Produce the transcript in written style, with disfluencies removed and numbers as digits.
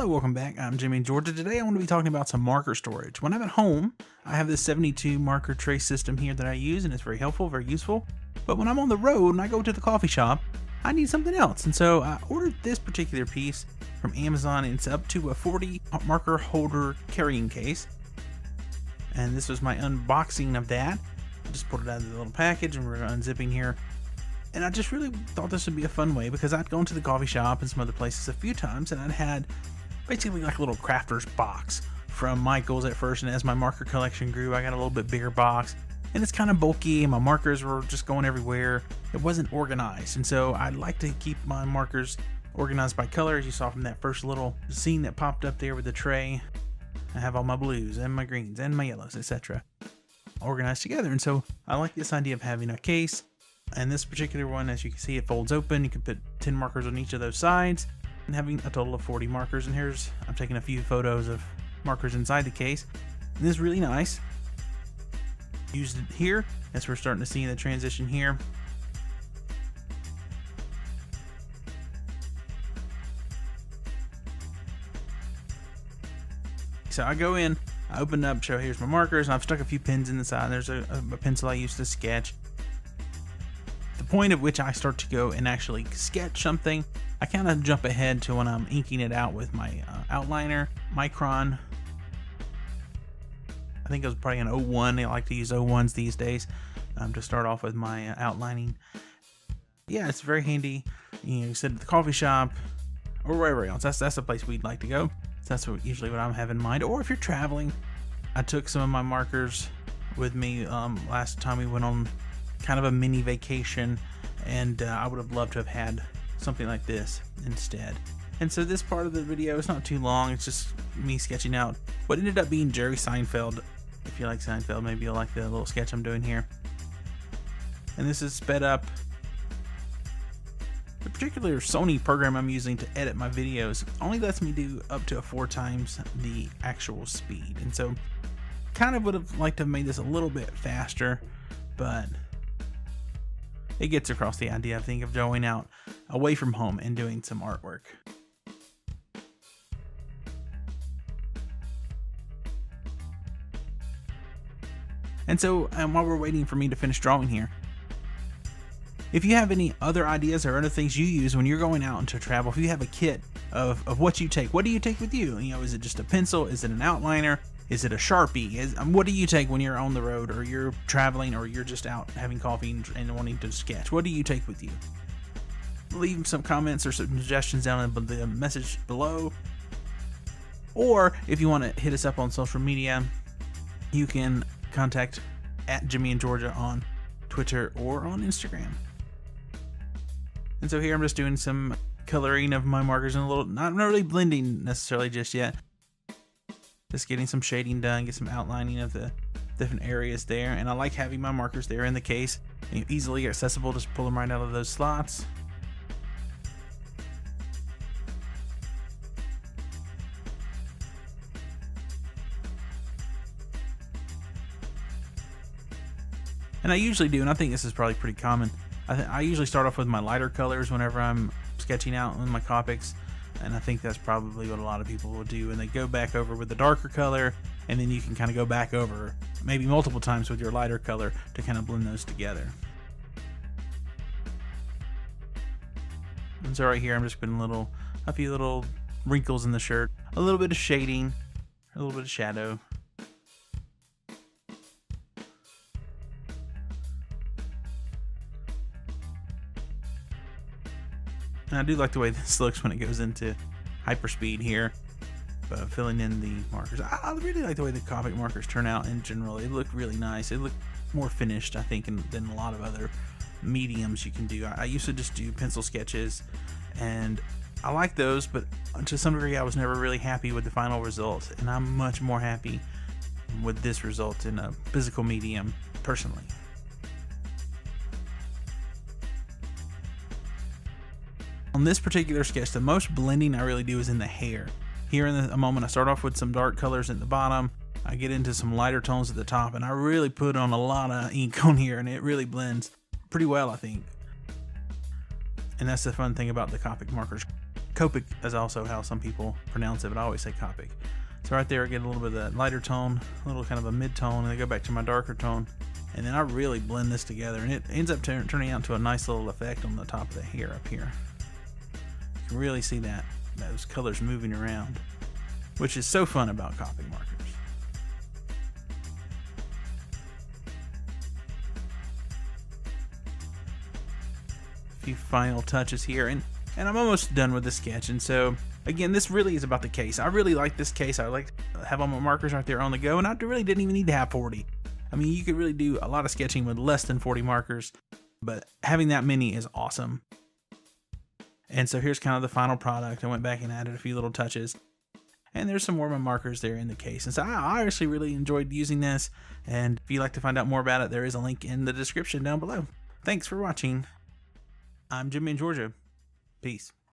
Hello, welcome back. I'm Jimmy in Georgia. Today I want to be talking about some marker storage. When I'm at home, I have this 72 marker tray system here that I use, and it's very helpful, very useful. But when I'm on the road and I go to the coffee shop, I need something else. And so I ordered this particular piece from Amazon, and it's up to a 40 marker holder carrying case. And this was my unboxing of that. I just pulled it out of the little package and we're unzipping here. And I just really thought this would be a fun way because I'd gone to the coffee shop and some other places a few times, and I'd had basically like a little crafter's box from Michael's at first, and as my marker collection grew, I got a little bit bigger box, and it's kind of bulky and my markers were just going everywhere. It wasn't organized, and so I'd like to keep my markers organized by color, as you saw from that first little scene that popped up there with the tray. I have all my blues and my greens and my yellows, etc. organized together, and so I like this idea of having a case. And this particular one, as you can see, it folds open. You can put 10 markers on each of those sides and having a total of 40 markers. And here's, I'm taking a few photos of markers inside the case. And this is really nice. Used it here as we're starting to see the transition here. So I go in, I open up, show here's my markers, and I've stuck a few pins in the side. There's a pencil I used to sketch. The point at which I start to go and actually sketch something, I kind of jump ahead to when I'm inking it out with my outliner, Micron. I think it was probably an 01. They like to use 01s these days to start off with my outlining. Yeah, it's very handy. You know, sit at the coffee shop or wherever else. That's the place we'd like to go. So that's usually what I'm having in mind. Or if you're traveling, I took some of my markers with me last time we went on kind of a mini vacation, and I would have loved to have had something like this instead. And so this part of the video is not too long. It's just me sketching out what ended up being Jerry Seinfeld. If you like Seinfeld, maybe you'll like the little sketch I'm doing here. And this is sped up. The particular Sony program I'm using to edit my videos only lets me do up to 4 times the actual speed. And so kind of would have liked to have made this a little bit faster, but it gets across the idea, I think, of going out away from home and doing some artwork. And so while we're waiting for me to finish drawing here, if you have any other ideas or other things you use when you're going out into travel, if you have a kit of what you take, what do you take with you? You know, is it just a pencil? Is it an outliner? Is it a Sharpie? What do you take when you're on the road, or you're traveling, or you're just out having coffee and wanting to sketch? What do you take with you? Leave some comments or some suggestions down in the message below. Or if you want to hit us up on social media, you can contact @JimmyInGeorgia on Twitter or on Instagram. And so here I'm just doing some coloring of my markers and a little, not really blending necessarily just yet. Just getting some shading done, get some outlining of the different areas there. And I like having my markers there in the case, easily accessible. Just pull them right out of those slots. And I usually do, and I think this is probably pretty common, I usually start off with my lighter colors whenever I'm sketching out in my Copics. And I think that's probably what a lot of people will do, and they go back over with the darker color, and then you can kind of go back over maybe multiple times with your lighter color to kind of blend those together. And so right here I'm just putting a few little wrinkles in the shirt, a little bit of shading, a little bit of shadow. And I do like the way this looks when it goes into hyperspeed here, filling in the markers. I really like the way the Copic markers turn out in general. They look really nice. They look more finished, I think, than a lot of other mediums you can do. I used to just do pencil sketches, and I like those, but to some degree I was never really happy with the final result, and I'm much more happy with this result in a physical medium, personally. On this particular sketch, the most blending I really do is in the hair. Here in a moment, I start off with some dark colors at the bottom. I get into some lighter tones at the top, and I really put on a lot of ink on here, and it really blends pretty well, I think. And that's the fun thing about the Copic markers. Copic is also how some people pronounce it, but I always say Copic. So right there I get a little bit of that lighter tone, a little kind of a mid-tone, and I go back to my darker tone. And then I really blend this together, and it ends up turning out to a nice little effect on the top of the hair up here. You can really see that, those colors moving around, which is so fun about Copic markers. A few final touches here, and I'm almost done with the sketch. And so again, this really is about the case. I really like this case. I like to have all my markers right there on the go, and I really didn't even need to have 40. I mean, you could really do a lot of sketching with less than 40 markers, but having that many is awesome. And so here's kind of the final product. I went back and added a few little touches, and there's some more of my markers there in the case. And so I actually really enjoyed using this, and if you'd like to find out more about it, there is a link in the description down below. Thanks for watching. I'm Jimmy in Georgia. Peace.